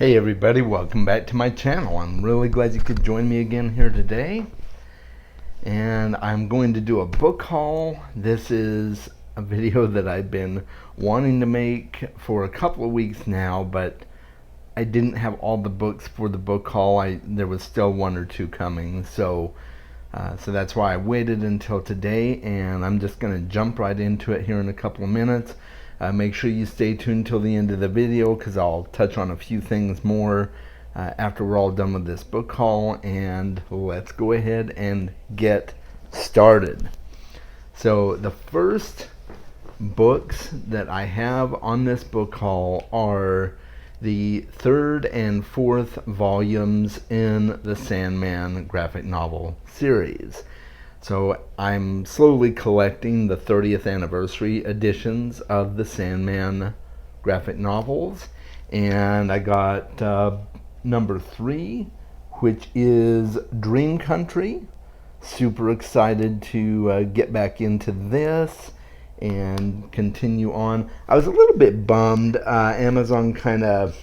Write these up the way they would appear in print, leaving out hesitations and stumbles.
Hey everybody, welcome back to my channel. I'm really glad you could join me again here today. And I'm going to do a book haul. This is a video that I've been wanting to make for a couple of weeks now, but I didn't have all the books for the book haul. There was still one or two coming, so that's why I waited until today, and I'm just going to jump right into it here in a couple of minutes. Make sure you stay tuned till the end of the video because I'll touch on a few things more after we're all done with this book haul, and let's go ahead and get started. So the first books that I have on this book haul are the third and fourth volumes in the Sandman graphic novel series. So I'm slowly collecting the 30th anniversary editions of the Sandman graphic novels, and I got number 3, which is Dream Country. Super excited to get back into this and continue on. I was a little bit bummed. Amazon kind of,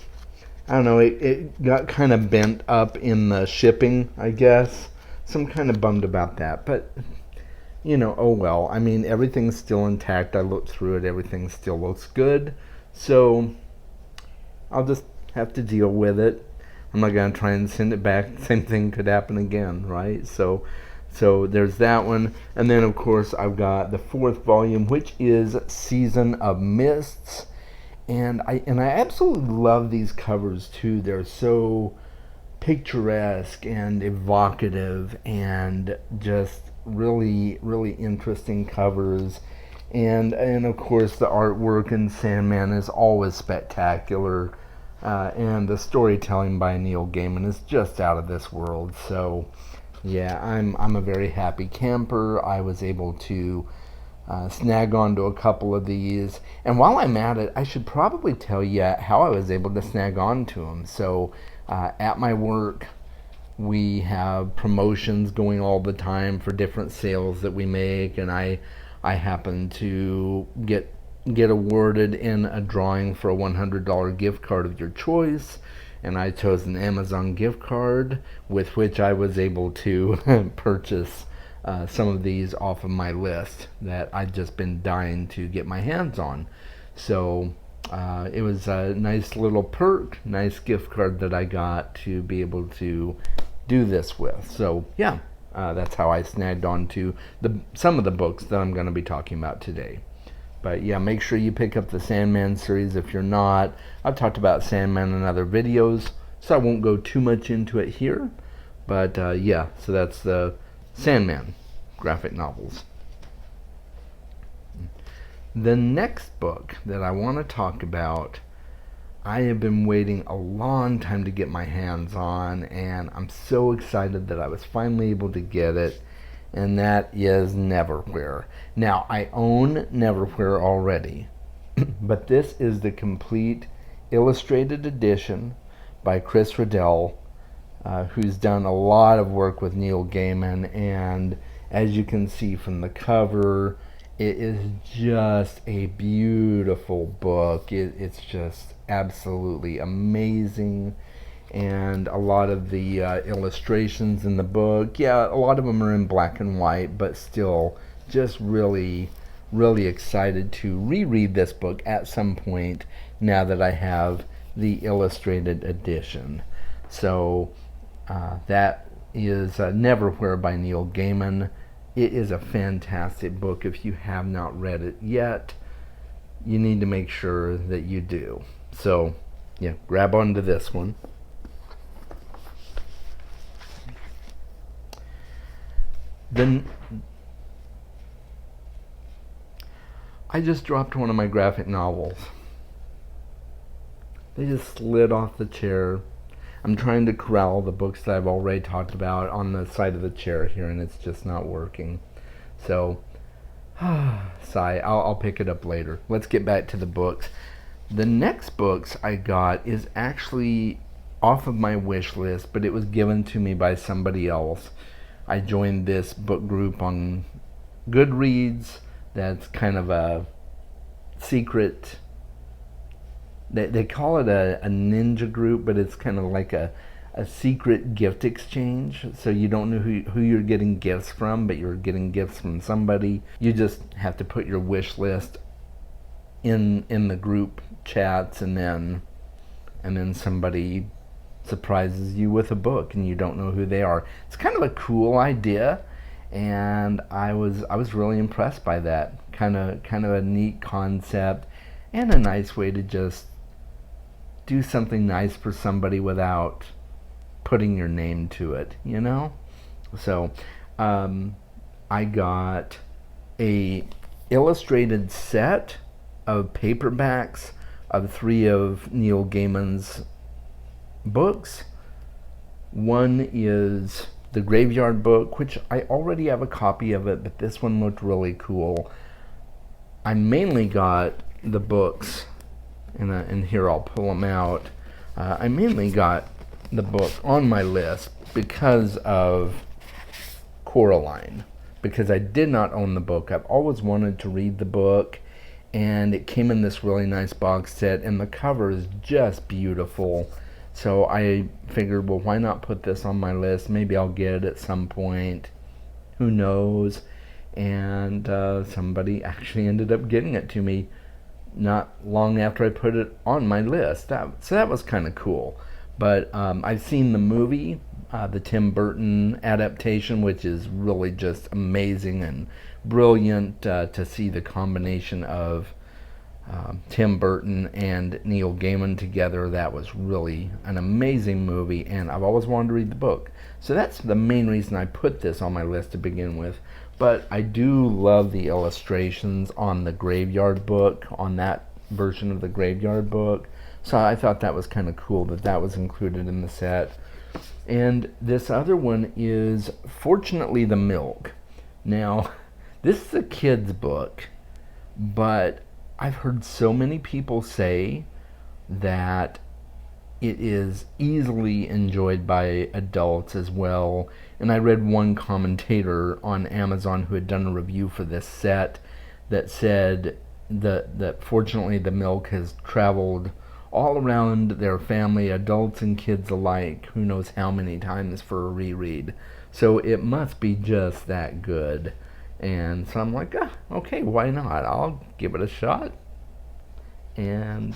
I don't know, it got kind of bent up in the shipping, I guess. So I'm kind of bummed about that, but you know, oh well. I mean, everything's still intact. I looked through it, everything still looks good. So I'll just have to deal with it. I'm not going to try and send it back. Same thing could happen again, right? So there's that one. And then of course I've got the 4th volume, which is Season of Mists. And I absolutely love these covers too. They're so picturesque and evocative and just really interesting covers, and of course the artwork in Sandman is always spectacular, and the storytelling by Neil Gaiman is just out of this world. So yeah, I'm a very happy camper. I was able to snag onto a couple of these, and while I'm at it, I should probably tell you how I was able to snag onto them. So at my work, we have promotions going all the time for different sales that we make, and I happen to get awarded in a drawing for a $100 gift card of your choice, and I chose an Amazon gift card with which I was able to purchase some of these off of my list that I've just been dying to get my hands on. So it was a nice little perk, nice gift card that I got to be able to do this with. So yeah, that's how I snagged on to some of the books that I'm going to be talking about today. But yeah, make sure you pick up the Sandman series if you're not. I've talked about Sandman in other videos, so I won't go too much into it here. But yeah, so that's the Sandman graphic novels. The next book that I want to talk about, I have been waiting a long time to get my hands on, and I'm so excited that I was finally able to get it, and that is Neverwhere. Now, I own Neverwhere already, but this is the complete illustrated edition by Chris Riddell, who's done a lot of work with Neil Gaiman, and as you can see from the cover, it is just a beautiful book. It's just absolutely amazing, and a lot of the illustrations in the book, yeah, a lot of them are in black and white, but still just really excited to reread this book at some point now that I have the illustrated edition. So that is Neverwhere by Neil Gaiman. It is a fantastic book. If you have not read it yet, you need to make sure that you do. So yeah, grab onto this one. Then I just dropped one of my graphic novels. They just slid off the chair. I'm trying to corral the books that I've already talked about on the side of the chair here, and it's just not working. So, sigh, I'll pick it up later. Let's get back to the books. The next books I got is actually off of my wish list, but it was given to me by somebody else. I joined this book group on Goodreads that's kind of a secret they call it a ninja group, but it's kind of like a secret gift exchange. So you don't know who you're getting gifts from, but you're getting gifts from somebody. You just have to put your wish list in the group chats, and then somebody surprises you with a book, and you don't know who they are. It's kind of a cool idea, and I was really impressed by that. Kind of a neat concept, and a nice way to just do something nice for somebody without putting your name to it, you know? So I got a illustrated set of paperbacks of 3 of Neil Gaiman's books. One is the Graveyard Book, which I already have a copy of it, but this one looked really cool. I mainly got the books, and here I'll pull them out. I mainly got the book on my list because of Coraline, because I did not own the book. I've always wanted to read the book, and it came in this really nice box set, and the cover is just beautiful. So I figured, well, why not put this on my list? Maybe I'll get it at some point. Who knows? And somebody actually ended up getting it to me not long after I put it on my list. So that was kind of cool. But I've seen the movie, the Tim Burton adaptation, which is really just amazing and brilliant to see the combination of Tim Burton and Neil Gaiman together. That was really an amazing movie, and I've always wanted to read the book. So that's the main reason I put this on my list to begin with. But I do love the illustrations on the Graveyard Book, on that version of the Graveyard Book. So I thought that was kind of cool that was included in the set. And this other one is Fortunately the Milk. Now, this is a kid's book, but I've heard so many people say that it is easily enjoyed by adults as well. And I read one commentator on Amazon who had done a review for this set that said that Fortunately the Milk has traveled all around their family, adults and kids alike, who knows how many times for a reread. So it must be just that good. And so I'm like, okay, why not? I'll give it a shot. And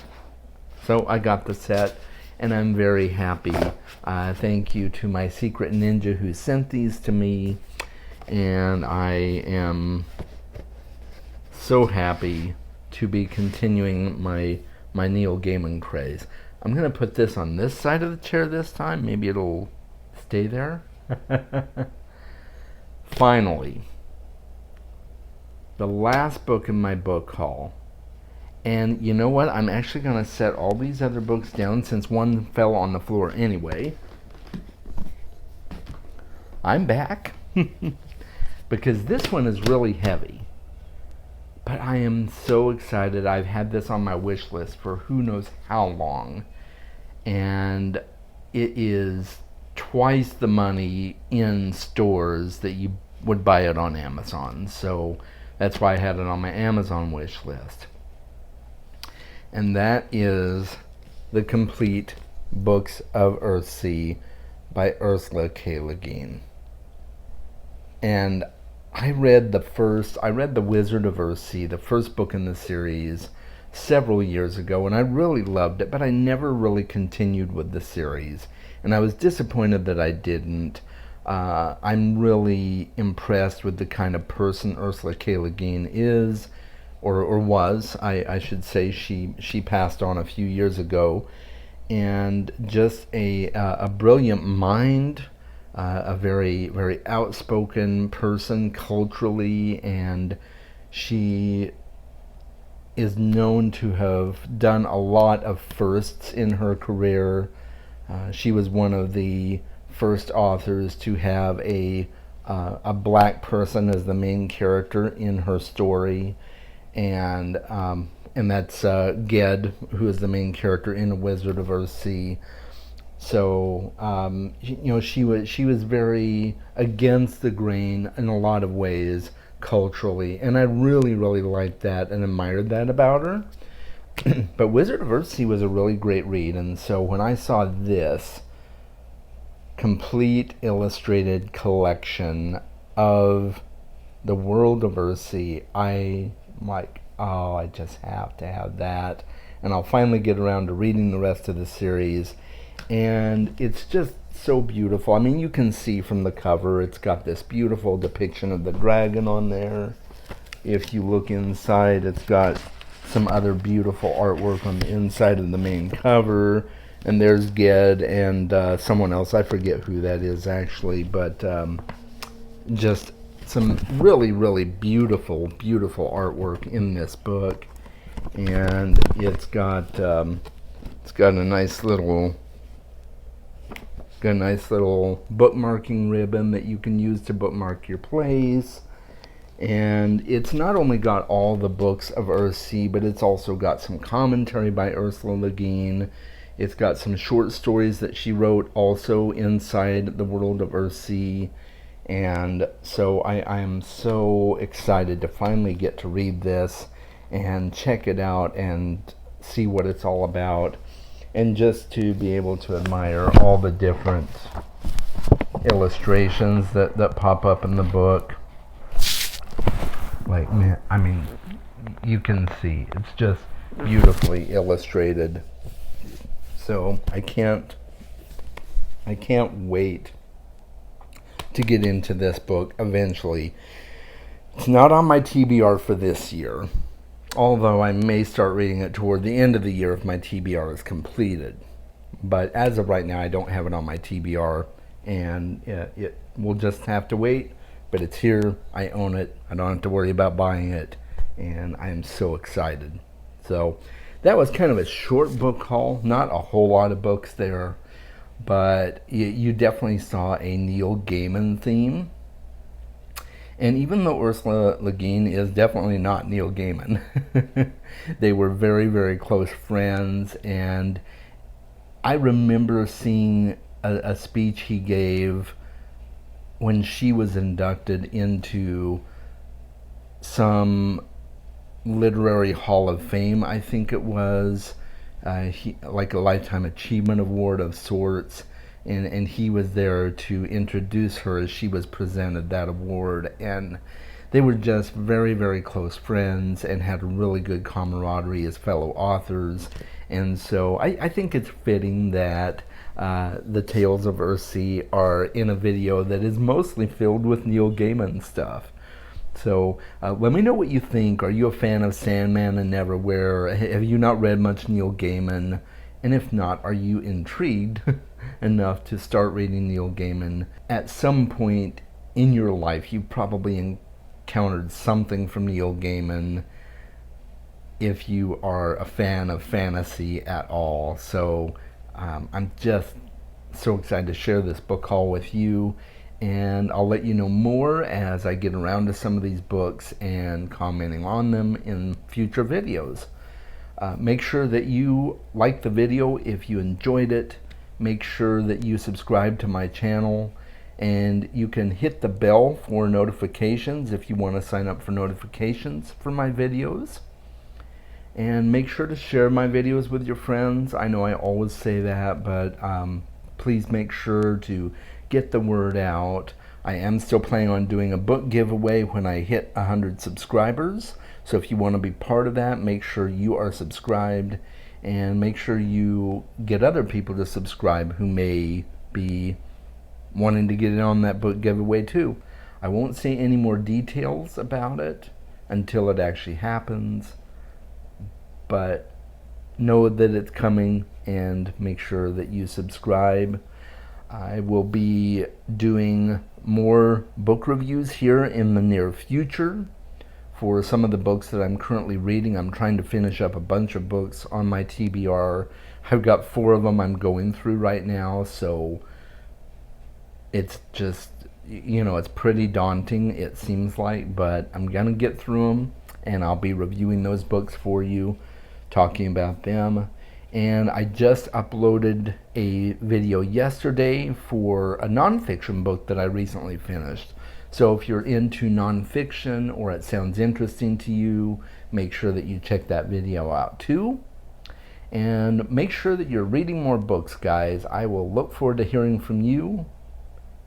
so I got the set, and I'm very happy. Thank you to my secret ninja who sent these to me, and I am so happy to be continuing my Neil Gaiman craze. I'm going to put this on this side of the chair this time. Maybe it'll stay there. Finally, the last book in my book haul. And you know what? I'm actually going to set all these other books down since one fell on the floor anyway. I'm back. Because this one is really heavy. But I am so excited. I've had this on my wish list for who knows how long. And it is twice the money in stores that you would buy it on Amazon. So that's why I had it on my Amazon wish list. And that is The Complete Books of Earthsea by Ursula K. Le Guin. And I read The Wizard of Earthsea, the first book in the series, several years ago, and I really loved it, but I never really continued with the series, and I was disappointed that I didn't. I'm really impressed with the kind of person Ursula K. Le Guin is, or was. I should say she passed on a few years ago, and just a brilliant mind, a very, very outspoken person culturally, and she is known to have done a lot of firsts in her career. She was one of the first authors to have a black person as the main character in her story, and that's Ged, who is the main character in A Wizard of Earthsea. So she was very against the grain in a lot of ways culturally, and I really, really liked that and admired that about her. But Wizard of Earthsea was a really great read, and so when I saw this complete illustrated collection of the world of Earthsea, I like, oh, I just have to have that. And I'll finally get around to reading the rest of the series. And it's just so beautiful. I mean, you can see from the cover, it's got this beautiful depiction of the dragon on there. If you look inside, it's got some other beautiful artwork on the inside of the main cover. And there's Ged and someone else. I forget who that is actually, but just some really, really beautiful, beautiful artwork in this book. And it's got a nice little bookmarking ribbon that you can use to bookmark your plays. And it's not only got all the books of Earthsea, but it's also got some commentary by Ursula Le Guin. It's got some short stories that she wrote also inside the world of Earthsea. And so I am so excited to finally get to read this and check it out and see what it's all about, and just to be able to admire all the different illustrations that pop up in the book. Like, man, I mean, you can see it's just beautifully illustrated. So I can't wait to get into this book eventually. It's not on my TBR for this year, although I may start reading it toward the end of the year if my TBR is completed. But as of right now, I don't have it on my TBR, and it will just have to wait. But it's here. I own it. I don't have to worry about buying it, and I am so excited. So that was kind of a short book haul. Not a whole lot of books there, but you definitely saw a Neil Gaiman theme. And even though Ursula Le Guin is definitely not Neil Gaiman, they were very, very close friends. And I remember seeing a speech he gave when she was inducted into some literary hall of fame, I think it was, like a Lifetime Achievement Award of sorts. And he was there to introduce her as she was presented that award. And they were just very, very close friends and had really good camaraderie as fellow authors. And so I think it's fitting that the Tales of Earthsea are in a video that is mostly filled with Neil Gaiman stuff. So let me know what you think. Are you a fan of Sandman and Neverwhere? Have you not read much Neil Gaiman? And if not, are you intrigued enough to start reading Neil Gaiman? At some point in your life, you've probably encountered something from Neil Gaiman if you are a fan of fantasy at all. So I'm just so excited to share this book haul with you, and I'll let you know more as I get around to some of these books and commenting on them in future videos. Make sure that you like the video if you enjoyed it. Make sure that you subscribe to my channel, and you can hit the bell for notifications if you want to sign up for notifications for my videos. And make sure to share my videos with your friends. I know I always say that, but please make sure to get the word out. I am still planning on doing a book giveaway when I hit 100 subscribers. So if you want to be part of that, make sure you are subscribed, and make sure you get other people to subscribe who may be wanting to get in on that book giveaway too. I won't say any more details about it until it actually happens, but know that it's coming, and make sure that you subscribe. I will be doing more book reviews here in the near future for some of the books that I'm currently reading. I'm trying to finish up a bunch of books on my TBR. I've got 4 of them I'm going through right now, so it's just, you know, it's pretty daunting, it seems like, but I'm gonna get through them, and I'll be reviewing those books for you, talking about them. And I just uploaded a video yesterday for a nonfiction book that I recently finished. So if you're into nonfiction or it sounds interesting to you, make sure that you check that video out too. And make sure that you're reading more books, guys. I will look forward to hearing from you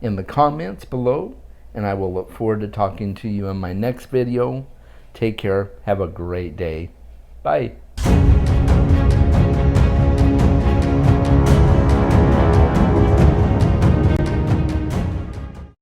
in the comments below, and I will look forward to talking to you in my next video. Take care. Have a great day. Bye.